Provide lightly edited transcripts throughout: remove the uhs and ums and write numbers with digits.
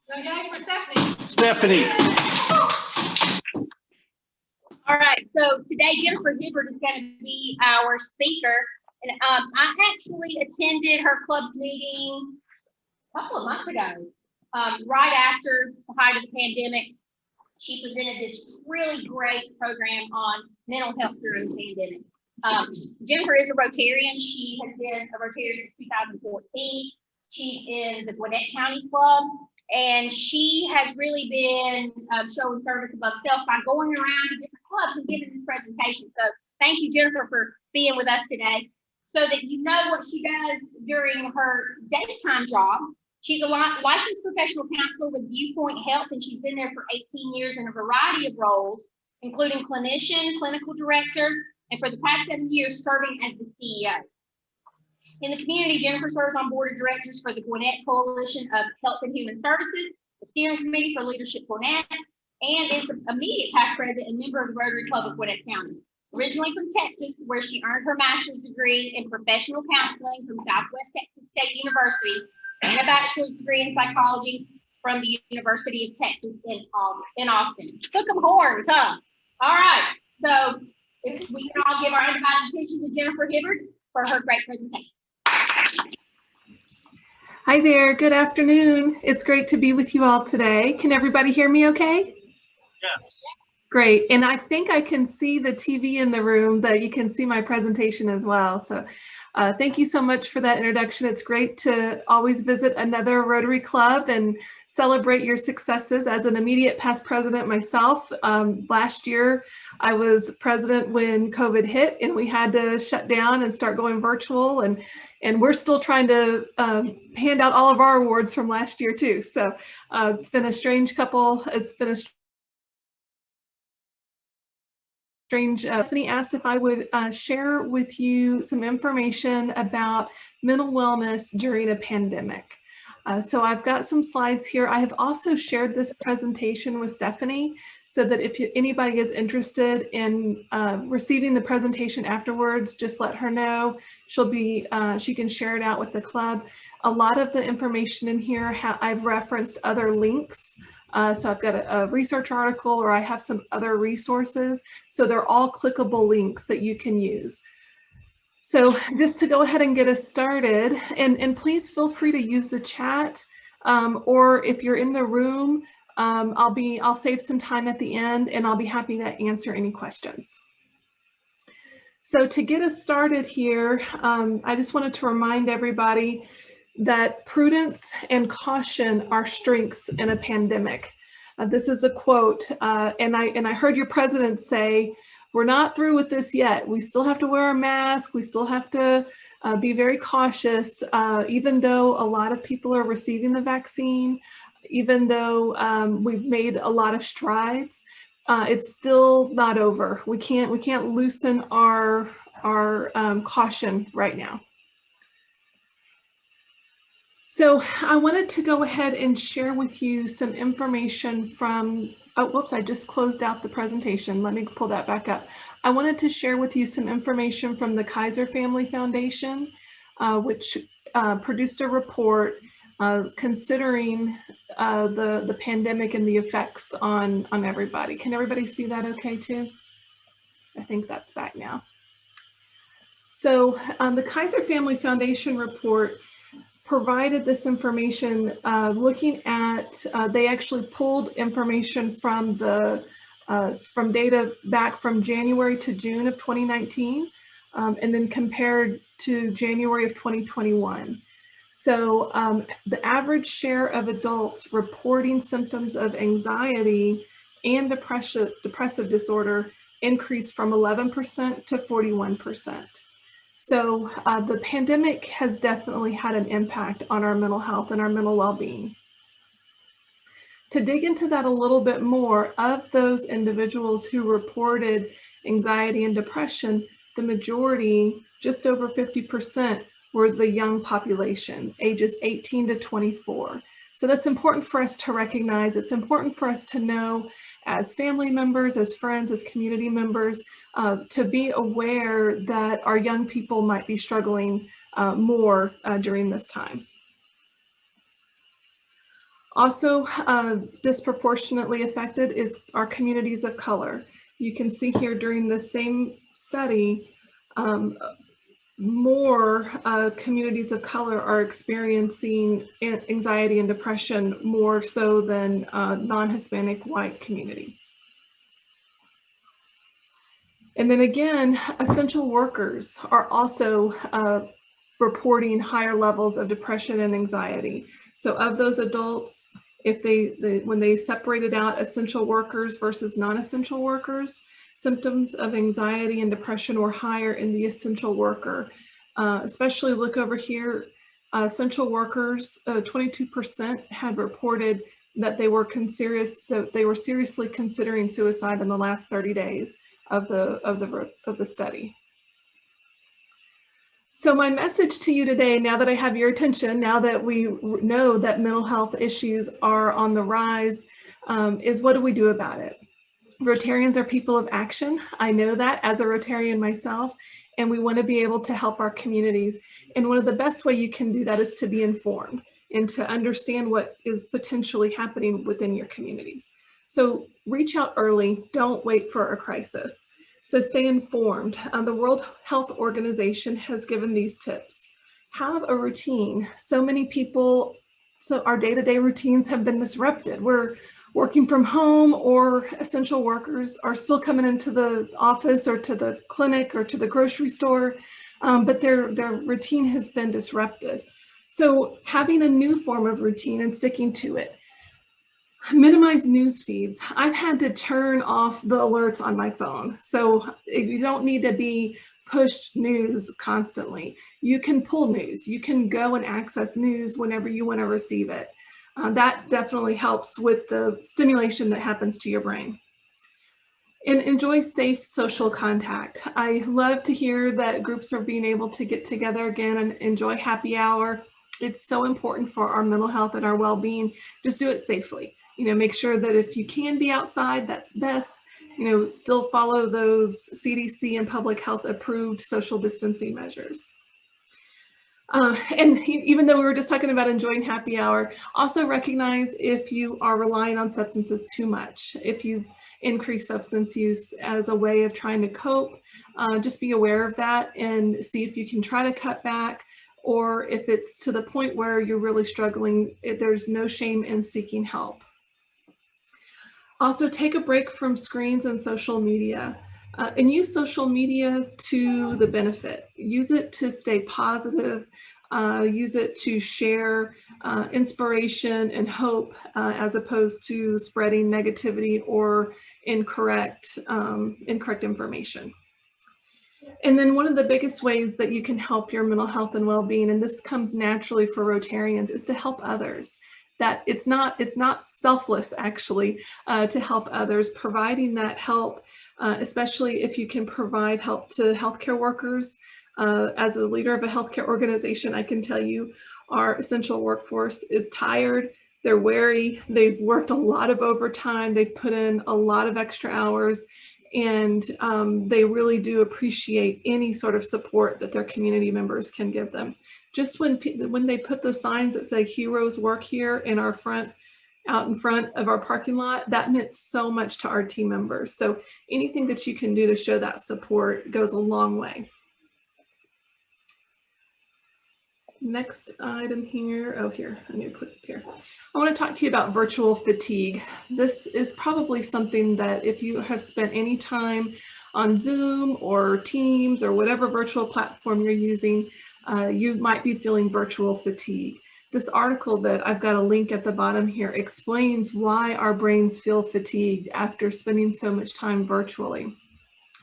Okay, for Stephanie. Stephanie. All right, so today Jennifer Hibbert is going to be our speaker. And I actually attended her club meeting a couple of months ago, right after the height of the pandemic. She presented this really great program on mental health during the pandemic. Jennifer is a Rotarian. She has been a Rotarian since 2014. She's in the Gwinnett County Club, and she has really been showing service above self by going around to different clubs and giving this presentation. So thank you, Jennifer, for being with us today. So that you know what she does during her daytime job. She's a licensed professional counselor with Viewpoint Health, and she's been there for 18 years in a variety of roles, including clinician, clinical director, and for the past 7 years, serving as the CEO. In the community, Jennifer serves on board of directors for the Gwinnett Coalition of Health and Human Services, the Steering Committee for Leadership Gwinnett, and is the immediate past president and member of the Rotary Club of Gwinnett County. Originally from Texas, where she earned her master's degree in professional counseling from Southwest Texas State University and a bachelor's degree in psychology from the University of Texas in Austin. Took them horns, huh? All right, so if we can all give our undivided attention to Jennifer Hibbert for her great presentation. Hi there, good afternoon. It's great to be with you all today. Can everybody hear me okay? Yes. Great, and I think I can see the TV in the room, but you can see my presentation as well. So thank you so much for that introduction. It's great to always visit another Rotary Club and celebrate your successes. As an immediate past president myself, last year I was president when COVID hit and we had to shut down and start going virtual, and we're still trying to hand out all of our awards from last year too. So it's been a strange couple, it's been a strange. Stephanie asked if I would share with you some information about mental wellness during a pandemic. So I've got some slides here. I have also shared this presentation with Stephanie so that if anybody is interested in receiving the presentation afterwards, just let her know. She can share it out with the club. A lot of the information in here, I've referenced other links. So I've got a research article, or I have some other resources. So they're all clickable links that you can use. So just to go ahead and get us started, and please feel free to use the chat, or if you're in the room, I'll save some time at the end and I'll be happy to answer any questions. So to get us started here, I just wanted to remind everybody that prudence and caution are strengths in a pandemic. This is a quote, and I heard your president say, we're not through with this yet. We still have to wear a mask. We still have to be very cautious, even though a lot of people are receiving the vaccine, even though we've made a lot of strides, it's still not over. We can't loosen our caution right now. So I wanted to go ahead and share with you some information from, oh, whoops, I just closed out the presentation. Let me pull that back up. I wanted to share with you some information from the Kaiser Family Foundation, which produced a report considering the pandemic and the effects on everybody. Can everybody see that okay too? I think that's back now. So the Kaiser Family Foundation report provided this information looking at, they actually pulled information from data back from January to June of 2019, and then compared to January of 2021. So the average share of adults reporting symptoms of anxiety and depressive disorder increased from 11% to 41%. So the pandemic has definitely had an impact on our mental health and our mental well-being. To dig into that a little bit more, of those individuals who reported anxiety and depression, the majority, just over 50%, were the young population, ages 18 to 24. So that's important for us to recognize. It's important for us to know as family members, as friends, as community members, to be aware that our young people might be struggling more during this time. Also, disproportionately affected is our communities of color. You can see here during the same study, more communities of color are experiencing anxiety and depression more so than non-Hispanic white community. And then again, essential workers are also reporting higher levels of depression and anxiety. So of those adults, if when they separated out essential workers versus non-essential workers, symptoms of anxiety and depression were higher in the essential worker. Especially look over here, essential workers, 22% had reported that they were seriously considering suicide in the last 30 days of the study. So my message to you today, now that I have your attention, now that we know that mental health issues are on the rise, is what do we do about it? Rotarians are people of action. I know that as a Rotarian myself, and we want to be able to help our communities. And one of the best way you can do that is to be informed and to understand what is potentially happening within your communities. So reach out early, don't wait for a crisis. So stay informed. The World Health Organization has given these tips. Have a routine. So many people, so our day-to-day routines have been disrupted. We're working from home, or essential workers are still coming into the office or to the clinic or to the grocery store, but their routine has been disrupted. So having a new form of routine and sticking to it. Minimize news feeds. I've had to turn off the alerts on my phone. So you don't need to be pushed news constantly. You can pull news. You can go and access news whenever you want to receive it. That definitely helps with the stimulation that happens to your brain. And enjoy safe social contact. I love to hear that groups are being able to get together again and enjoy happy hour. It's so important for our mental health and our well-being. Just do it safely. Make sure that if you can be outside, that's best. Still follow those CDC and public health approved social distancing measures. And even though we were just talking about enjoying happy hour, also recognize if you are relying on substances too much. If you've increased substance use as a way of trying to cope, just be aware of that and see if you can try to cut back, or if it's to the point where you're really struggling, there's no shame in seeking help. Also, take a break from screens and social media. And use social media to the benefit. Use it to stay positive. Use it to share inspiration and hope, as opposed to spreading negativity or incorrect information. And then one of the biggest ways that you can help your mental health and well-being, and this comes naturally for Rotarians, is to help others. That it's not selfless actually to help others. Providing that help, especially if you can provide help to healthcare workers. As a leader of a healthcare organization, I can tell you our essential workforce is tired. They're weary. They've worked a lot of overtime. They've put in a lot of extra hours, and they really do appreciate any sort of support that their community members can give them. Just when they put the signs that say "Heroes Work Here" in our out in front of our parking lot, that meant so much to our team members. So anything that you can do to show that support goes a long way. Next item here, here, I need to click here. I want to talk to you about virtual fatigue. This is probably something that if you have spent any time on Zoom or Teams or whatever virtual platform you're using, you might be feeling virtual fatigue. This article that I've got a link at the bottom here explains why our brains feel fatigued after spending so much time virtually.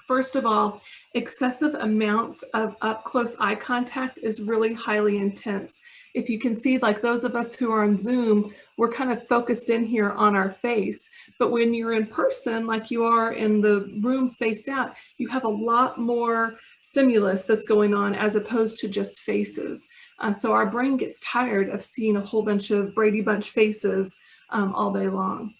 First of all, excessive amounts of up-close eye contact is really highly intense. If you can see, like those of us who are on Zoom, we're kind of focused in here on our face. But when you're in person, like you are in the room spaced out, you have a lot more stimulus that's going on as opposed to just faces. So our brain gets tired of seeing a whole bunch of Brady Bunch faces all day long.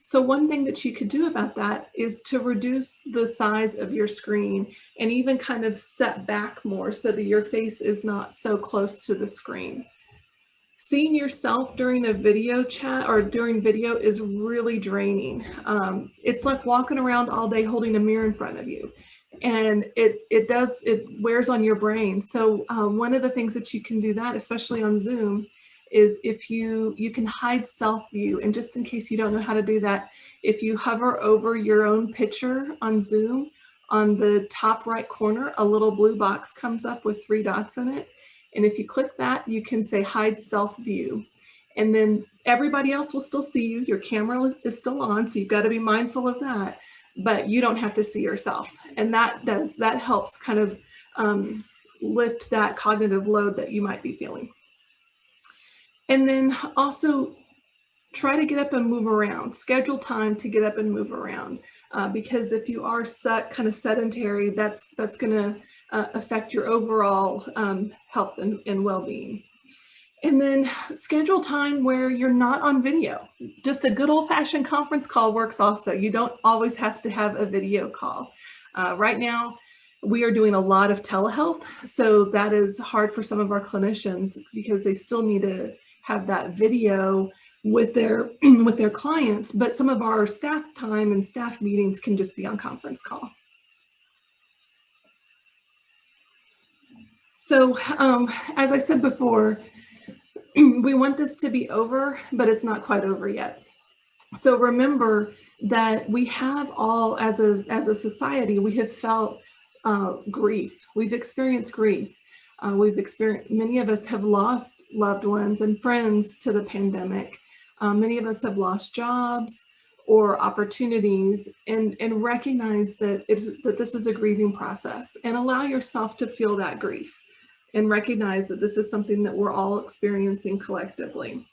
So one thing that you could do about that is to reduce the size of your screen and even kind of set back more so that your face is not so close to the screen. Seeing yourself during a video chat or during video is really draining. It's like walking around all day holding a mirror in front of you, and it wears on your brain. So one of the things that you can do that, especially on Zoom, is if you can hide self view. And just in case you don't know how to do that, if you hover over your own picture on Zoom, on the top right corner, a little blue box comes up with 3 dots in it. And if you click that, you can say hide self view. And then everybody else will still see you. Your camera is still on, so you've got to be mindful of that, but you don't have to see yourself. And that helps kind of lift that cognitive load that you might be feeling. And then also try to get up and move around. Schedule time to get up and move around, because if you are stuck kind of sedentary, that's going to affect your overall health and well-being. And then schedule time where you're not on video. Just a good old-fashioned conference call works also. You don't always have to have a video call. Right now, we are doing a lot of telehealth, so that is hard for some of our clinicians because they still need to have that video with their clients, but some of our staff time and staff meetings can just be on conference call. So as I said before, we want this to be over, but it's not quite over yet. So remember that we have all, as a society, we have felt grief. We've experienced grief. Many of us have lost loved ones and friends to the pandemic. Many of us have lost jobs or opportunities, and recognize that this is a grieving process, and allow yourself to feel that grief and recognize that this is something that we're all experiencing collectively.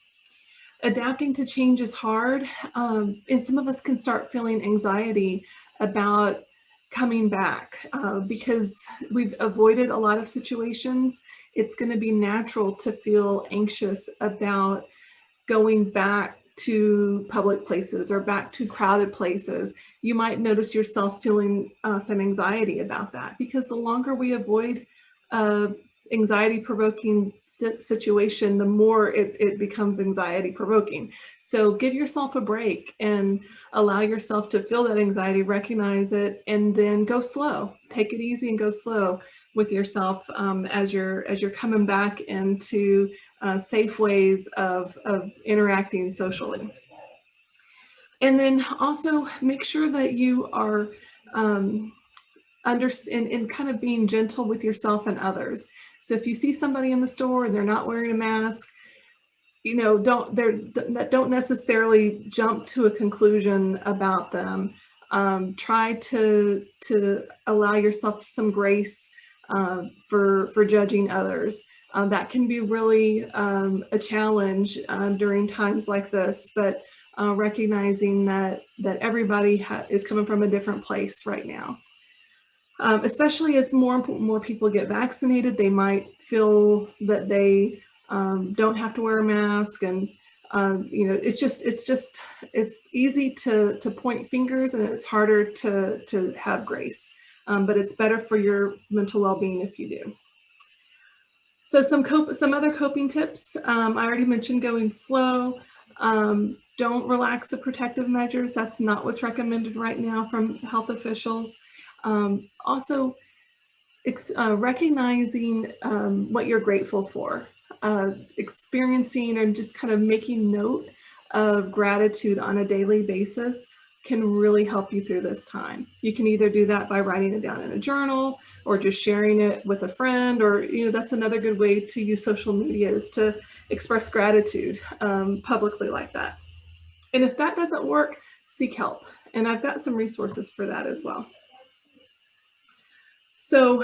Adapting to change is hard, and some of us can start feeling anxiety about coming back because we've avoided a lot of situations. It's going to be natural to feel anxious about going back to public places or back to crowded places. You might notice yourself feeling some anxiety about that, because the longer we avoid anxiety-provoking situation, the more it becomes anxiety-provoking. So give yourself a break and allow yourself to feel that anxiety, recognize it, and then go slow. Take it easy and go slow with yourself as you're coming back into safe ways of interacting socially. And then also make sure that you are and kind of being gentle with yourself and others. So if you see somebody in the store and they're not wearing a mask, you know, don't necessarily jump to a conclusion about them. Try to allow yourself some grace for judging others. That can be really a challenge during times like this, but recognizing that everybody is coming from a different place right now. Especially as more people get vaccinated, they might feel that they don't have to wear a mask, and you know, it's easy to point fingers, and it's harder to have grace. But it's better for your mental well-being if you do. So some other coping tips. I already mentioned going slow. Don't relax the protective measures. That's not what's recommended right now from health officials. Also, recognizing what you're grateful for, experiencing and just kind of making note of gratitude on a daily basis can really help you through this time. You can either do that by writing it down in a journal, or just sharing it with a friend, or, you know, that's another good way to use social media, is to express gratitude publicly like that. And if that doesn't work, seek help. And I've got some resources for that as well. So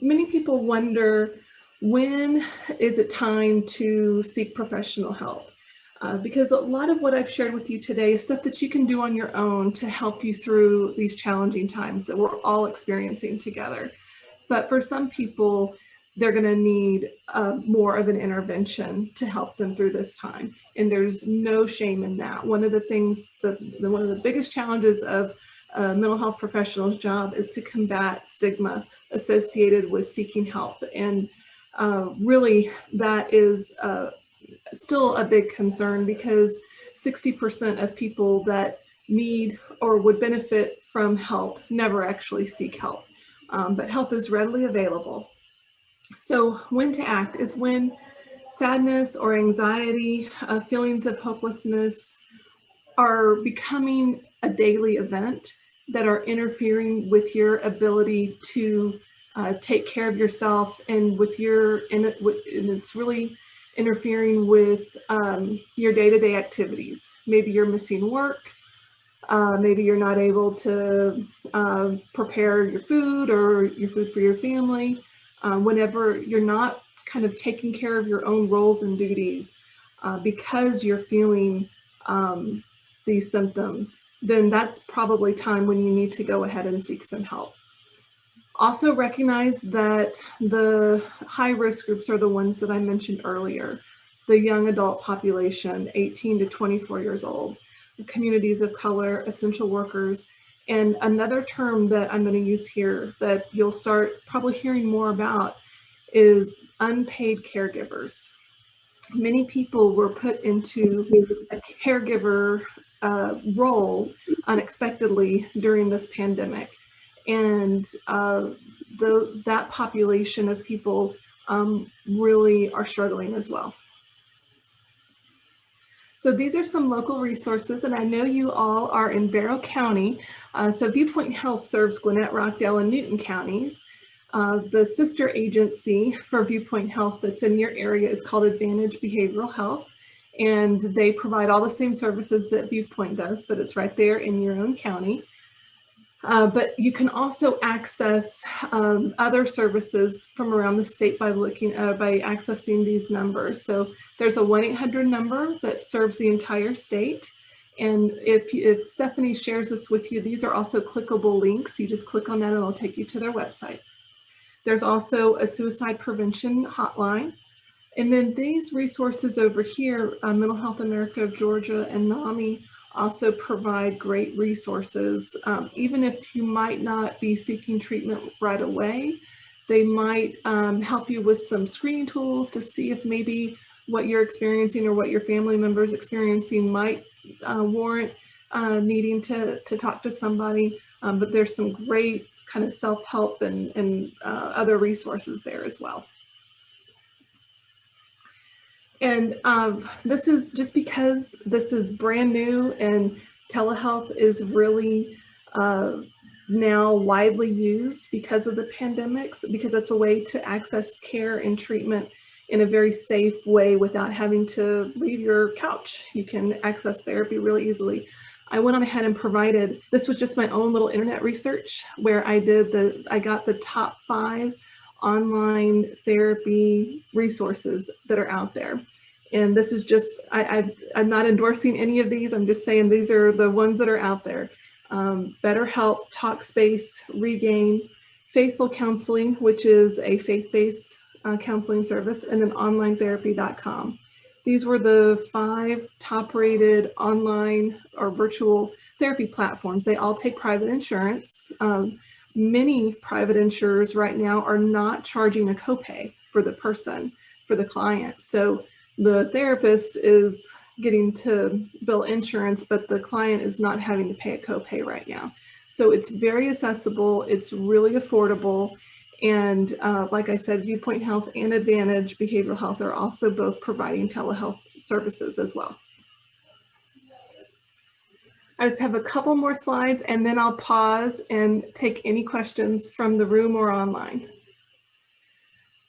many people wonder, when is it time to seek professional help? Because a lot of what I've shared with you today is stuff that you can do on your own to help you through these challenging times that we're all experiencing together. But for some people, they're going to need more of an intervention to help them through this time. And there's no shame in that. One of the things, one of the biggest challenges of a mental health professional's job is to combat stigma associated with seeking help. And really, that is still a big concern because 60% of people that need or would benefit from help never actually seek help, but help is readily available. So when to act is when sadness or anxiety, feelings of hopelessness are becoming a daily event that are interfering with your ability to take care of yourself and with your, and it's really interfering with your day-to-day activities. Maybe you're missing work, maybe you're not able to prepare your food or your food for your family. Whenever you're not kind of taking care of your own roles and duties because you're feeling these symptoms, then that's probably time when you need to go ahead and seek some help. Also recognize that the high risk groups are the ones that I mentioned earlier, the young adult population, 18 to 24 years old, the communities of color, essential workers, and another term that I'm going to use here that you'll start probably hearing more about is unpaid caregivers. Many people were put into a caregiver role unexpectedly during this pandemic. And that population of people really are struggling as well. So these are some local resources, and I know you all are in Barrow County. So Viewpoint Health serves Gwinnett, Rockdale, and Newton counties. The sister agency for Viewpoint Health that's in your area is called Advantage Behavioral Health, and they provide all the same services that Viewpoint does, but it's right there in your own county. But you can also access other services from around the state by accessing these numbers. So there's a 1-800 number that serves the entire state. And if Stephanie shares this with you, these are also clickable links. You just click on that and it'll take you to their website. There's also a suicide prevention hotline. And then these resources over here, Mental Health America of Georgia and NAMI, also provide great resources. Even if you might not be seeking treatment right away, they might help you with some screening tools to see if maybe what you're experiencing or what your family members experiencing might warrant needing to talk to somebody. But there's some great kind of self-help and other resources there as well. And this is just because this is brand new and telehealth is really now widely used because of the pandemics, because it's a way to access care and treatment in a very safe way without having to leave your couch. You can access therapy really easily. I went on ahead and provided, this was just my own little internet research where I got the top 5 online therapy resources that are out there. And this is just, I'm not endorsing any of these. I'm just saying these are the ones that are out there. BetterHelp, Talkspace, Regain, Faithful Counseling, which is a faith-based counseling service, and then onlinetherapy.com. These were the 5 top-rated online or virtual therapy platforms. They all take private insurance. Many private insurers right now are not charging a copay for the person, for the client. So the therapist is getting to bill insurance, but the client is not having to pay a copay right now. So it's very accessible, it's really affordable. And like I said, Viewpoint Health and Advantage Behavioral Health are also both providing telehealth services as well. I just have a couple more slides and then I'll pause and take any questions from the room or online.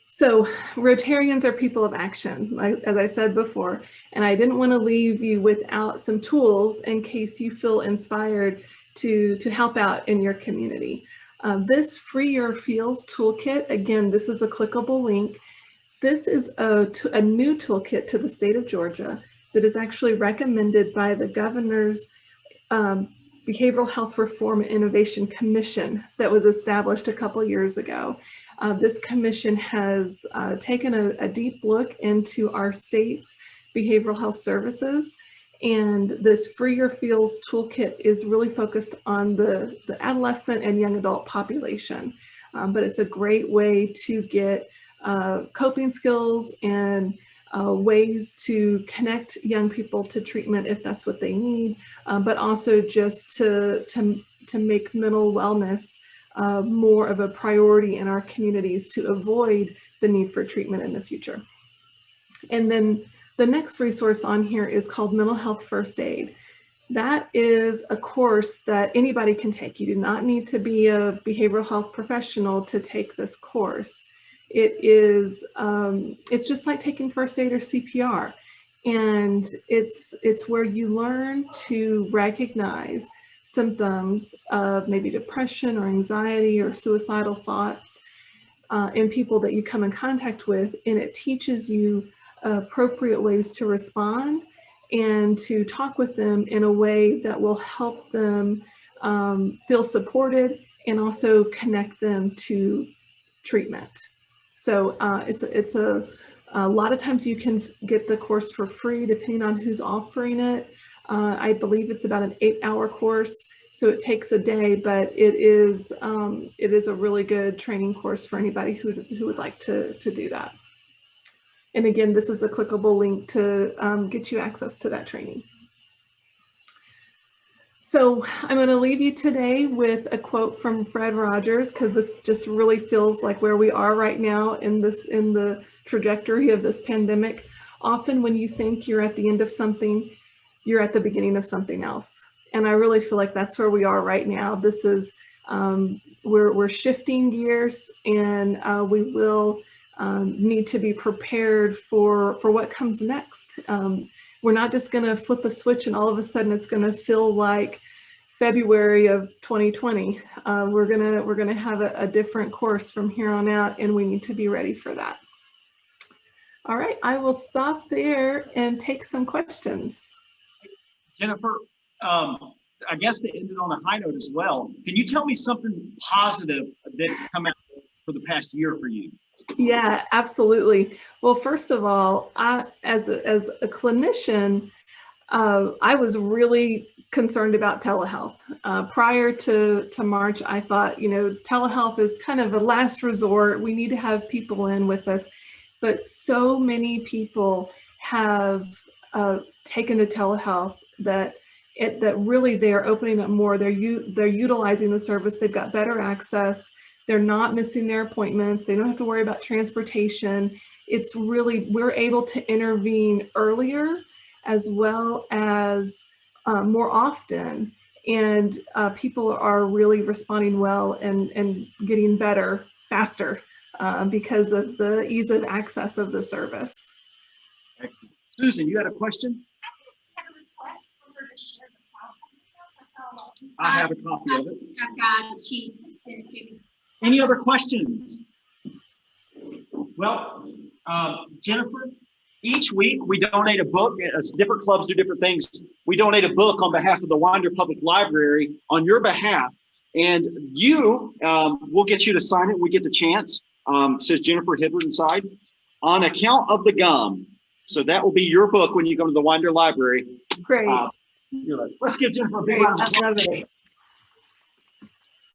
So Rotarians are people of action, as I said before, and I didn't want to leave you without some tools in case you feel inspired to help out in your community. This Free Your Feels toolkit, again, this is a clickable link. This is a new toolkit to the state of Georgia that is actually recommended by the governor's Behavioral Health Reform and Innovation Commission that was established a couple years ago. This commission has taken a deep look into our state's behavioral health services, and this Free Your Feels toolkit is really focused on the adolescent and young adult population. But it's a great way to get coping skills and ways to connect young people to treatment if that's what they need, but also just to make mental wellness more of a priority in our communities to avoid the need for treatment in the future. And then the next resource on here is called Mental Health First Aid. That is a course that anybody can take. You do not need to be a behavioral health professional to take this course. It is, it's just like taking first aid or CPR. And it's where you learn to recognize symptoms of maybe depression or anxiety or suicidal thoughts in people that you come in contact with. And it teaches you appropriate ways to respond and to talk with them in a way that will help them feel supported and also connect them to treatment. So it's a lot of times you can get the course for free depending on who's offering it. I believe it's about an 8-hour course, so it takes a day, but it is a really good training course for anybody who would like to do that. And again, this is a clickable link to get you access to that training. So I'm going to leave you today with a quote from Fred Rogers, because this just really feels like where we are right now in the trajectory of this pandemic. Often when you think you're at the end of something, you're at the beginning of something else. And I really feel like that's where we are right now. This is, we're shifting gears, and we will need to be prepared for what comes next. We're not just going to flip a switch and all of a sudden it's going to feel like February of 2020. We're gonna have a different course from here on out, and we need to be ready for that. All right, I will stop there and take some questions. Jennifer, I guess to end it on a high note as well, can you tell me something positive that's come out for the past year for you? Yeah, absolutely. Well, first of all, as a clinician, I was really concerned about telehealth. Prior to March, I thought, telehealth is kind of a last resort. We need to have people in with us. But so many people have taken to telehealth that really they are opening up more. They're utilizing the service. They've got better access. They're not missing their appointments. They don't have to worry about transportation. It's really, we're able to intervene earlier as well as more often. And people are really responding well and getting better faster because of the ease of access of the service. Excellent. Susan, you had a question? I have a copy of it. I've got, she sent it to me. Any other questions? Well, Jennifer, each week we donate a book. Different clubs do different things. We donate a book on behalf of the Winder Public Library on your behalf, and you, we'll get you to sign it. We get the chance. Says Jennifer Hibbert inside. On account of the gum. So that will be your book when you go to the Winder Library. Great. Let's give Jennifer a big Great. round of I love applause. it.